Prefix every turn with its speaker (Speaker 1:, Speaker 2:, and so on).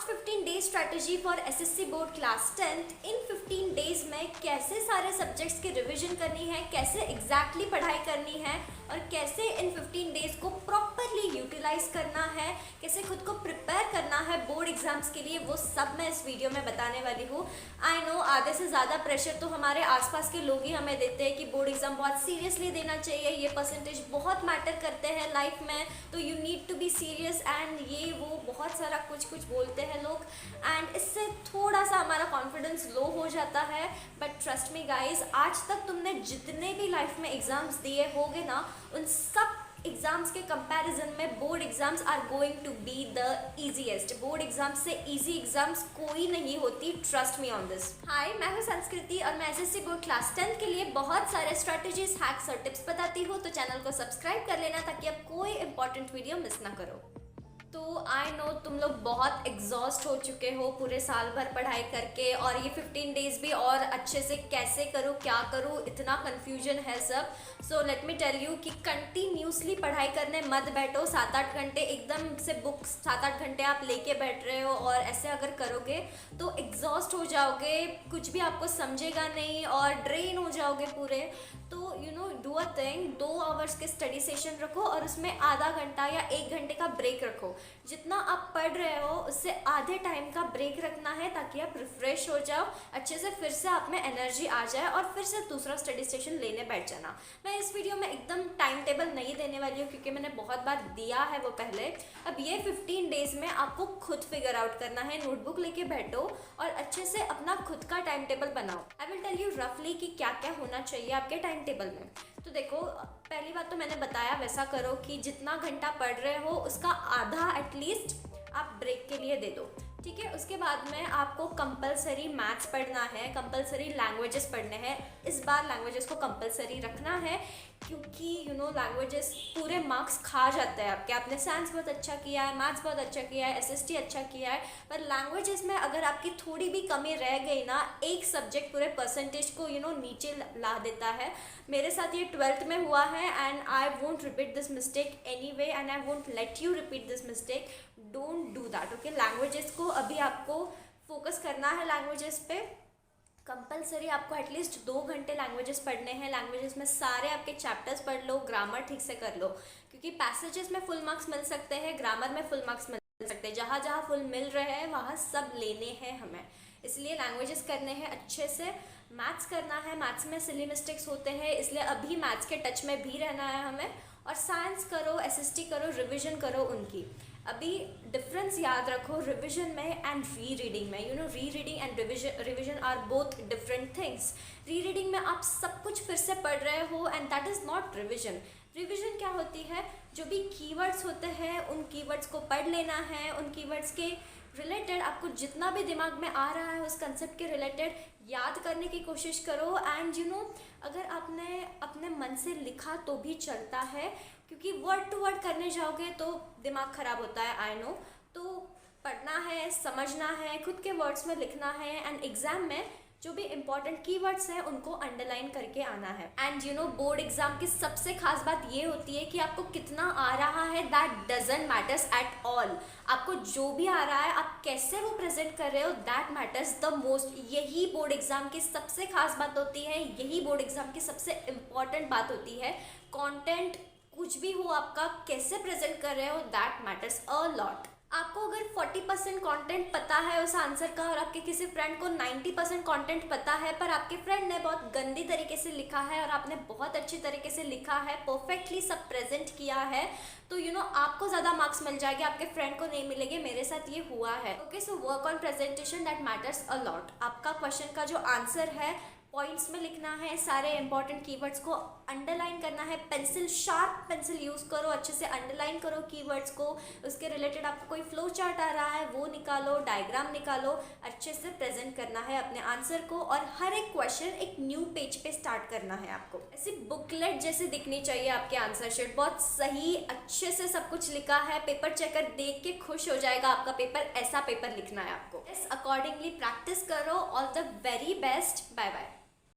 Speaker 1: 15 days strategy for SSC board class 10th। In 15 days में कैसे सारे सब्जेक्ट्स की रिवीजन करनी है, कैसे एग्जैक्टली पढ़ाई करनी है और कैसे इन 15 डेज को प्रॉपरली यूटिलाइज करना है, कैसे खुद को प्रिपेयर करना है बोर्ड एग्जाम्स के लिए, वो सब मैं इस वीडियो में बताने वाली हूँ। आई नो आधे से ज़्यादा प्रेशर तो हमारे आसपास के लोग ही हमें देते हैं कि बोर्ड एग्जाम बहुत सीरियसली देना चाहिए, ये परसेंटेज बहुत मैटर करते हैं लाइफ में, तो you need to be serious and ये वो बहुत सारा कुछ बोलते हैं लोग, एंड इससे थोड़ा सा हमारा कॉन्फिडेंस लो हो जाता है। बट ट्रस्ट मी गाइज, आज तक तुमने जितने भी लाइफ में एग्जाम्स दिए होगे ना, उन सब एग्जाम्स के कंपैरिजन में board exams are going to be the easiest. Board exams से इजी एग्जाम्स कोई नहीं होती, trust me on this. Hi, मैं हूँ संस्कृति और मैं एसएससी बोर्ड क्लास 10 के लिए बहुत सारे स्ट्रेटजीज, हैक्स और टिप्स बताती हूँ, तो चैनल को सब्सक्राइब कर लेना ताकि आप कोई इंपॉर्टेंट वीडियो मिस ना करो। तो आई नो तुम लोग बहुत एग्जॉस्ट हो चुके हो पूरे साल भर पढ़ाई करके, और ये 15 डेज भी और अच्छे से कैसे करूँ, क्या करूँ, इतना कन्फ्यूजन है सब। So let me tell you कि कंटिन्यूसली पढ़ाई करने मत बैठो 7-8 घंटे एकदम से बुक्स 7-8 घंटे आप लेके बैठ रहे हो, और ऐसे अगर करोगे तो एग्जॉस्ट हो जाओगे, कुछ भी आपको समझेगा नहीं और ड्रेन हो जाओगे पूरे। तो you know do a thing, 2 hours के स्टडी सेशन रखो और उसमें आधा घंटा या 1 घंटे का ब्रेक रखो। जितना आप पढ़ रहे हो उससे आधे टाइम का ब्रेक रखना है ताकि आप रिफ्रेश हो जाओ, अच्छे से फिर से आप में एनर्जी आ जाए और फिर से दूसरा स्टडी सेशन लेने बैठ जाना। मैं इस वीडियो में एकदम टाइम टेबल नहीं देने वाली हूँ क्योंकि मैंने बहुत बार दिया है वो पहले। अब ये 15 डेज में आपको खुद फिगर आउट करना है, नोटबुक लेके बैठो और अच्छे से अपना खुद का टाइम टेबल बनाओ। आई विल टेल यू रफली कि क्या क्या होना चाहिए आपके टाइम टेबल में। तो देखो, पहली बात तो मैंने बताया वैसा करो कि जितना घंटा पढ़ रहे हो उसका आधा एटलीस्ट आप ब्रेक के लिए दे दो, ठीक है। उसके बाद में आपको कंपलसरी मैथ्स पढ़ना है, कंपलसरी लैंग्वेजेस पढ़ने हैं। इस बार लैंग्वेजेस को कंपलसरी रखना है क्योंकि यू नो लैंग्वेजेस पूरे मार्क्स खा जाते हैं आपके। आपने साइंस बहुत अच्छा किया है, मैथ्स बहुत अच्छा किया है, एसएसटी अच्छा किया है, पर लैंग्वेजेस में अगर आपकी थोड़ी भी कमी रह गई ना, एक सब्जेक्ट पूरे परसेंटेज को यू नो नीचे ला देता है। मेरे साथ ये 12th में हुआ है and I won't repeat this mistake any way and I won't let you repeat this mistake. Don't do that, okay. Languages को अभी आपको फोकस करना है, लैंग्वेजेस पे कंपलसरी आपको एटलीस्ट 2 घंटे लैंग्वेजेस पढ़ने हैं। लैंग्वेजेस में सारे आपके चैप्टर्स पढ़ लो, ग्रामर ठीक से कर लो क्योंकि पैसेजेस में फुल मार्क्स मिल सकते हैं, ग्रामर में फुल मार्क्स मिल सकते हैं। जहाँ जहाँ फुल मिल रहे हैं वहाँ सब लेने हैं हमें, इसलिए लैंग्वेजेस करने हैं अच्छे से। मैथ्स करना है, मैथ्स में सिली मिस्टेक्स होते हैं इसलिए अभी मैथ्स के टच में भी रहना है हमें। और साइंस करो, एसएसटी करो, रिविजन करो उनकी। अभी डिफरेंस याद रखो रिविजन में एंड री रीडिंग में। You know rereading and revision are both different things. Rereading में आप सब कुछ फिर से पढ़ रहे हो and that is not revision. Revision क्या होती है, जो भी कीवर्ड्स होते हैं उन कीवर्ड्स को पढ़ लेना है, उन कीवर्ड्स के रिलेटेड आपको जितना भी दिमाग में आ रहा है उस कंसेप्ट के रिलेटेड याद करने की कोशिश करो। एंड यू नो अगर आपने अपने मन से लिखा तो भी चलता है क्योंकि वर्ड टू वर्ड करने जाओगे तो दिमाग ख़राब होता है, आई नो। तो पढ़ना है, समझना है, खुद के वर्ड्स में लिखना है एंड एग्ज़ाम में जो भी इंपॉर्टेंट कीवर्ड्स हैं उनको अंडरलाइन करके आना है। And you know board exam की सबसे खास बात ये होती है कि आपको कितना आ रहा है that doesn't matters at all. आपको जो भी आ रहा है आप कैसे वो प्रेजेंट कर रहे हो दैट मैटर्स द मोस्ट। यही बोर्ड एग्जाम की सबसे खास बात होती है, यही बोर्ड एग्जाम की सबसे इम्पॉर्टेंट बात होती है। कॉन्टेंट कुछ भी हो आपका, कैसे प्रेजेंट कर रहे हो दैट मैटर्स अ लॉट। आपको अगर 40% कंटेंट पता है उस आंसर का और आपके किसी फ्रेंड को 90% कंटेंट पता है, पर आपके फ्रेंड ने बहुत गंदी तरीके से लिखा है और आपने बहुत अच्छी तरीके से लिखा है, परफेक्टली सब प्रेजेंट किया है, तो यू नो आपको ज़्यादा मार्क्स मिल जाएंगे, आपके फ्रेंड को नहीं मिलेंगे। मेरे साथ ये हुआ है, okay. So work on presentation that matters a lot. आपका क्वेश्चन का जो आंसर है पॉइंट्स में लिखना है, सारे इंपॉर्टेंट कीवर्ड्स को अंडरलाइन करना है। पेंसिल, शार्प पेंसिल यूज़ करो, अच्छे से अंडरलाइन करो कीवर्ड्स को। उसके रिलेटेड आपको कोई फ्लो चार्ट आ रहा है वो निकालो, डायग्राम निकालो, अच्छे से प्रेजेंट करना है अपने आंसर को। और हर एक क्वेश्चन एक न्यू पेज पे स्टार्ट करना है आपको। ऐसी बुकलेट जैसे दिखनी चाहिए आपके आंसर शीट, बहुत सही अच्छे से सब कुछ लिखा है। पेपर चेकर देख के खुश हो जाएगा आपका पेपर, ऐसा पेपर लिखना है आपको। इस अकॉर्डिंगली प्रैक्टिस करो। All the very best, bye bye.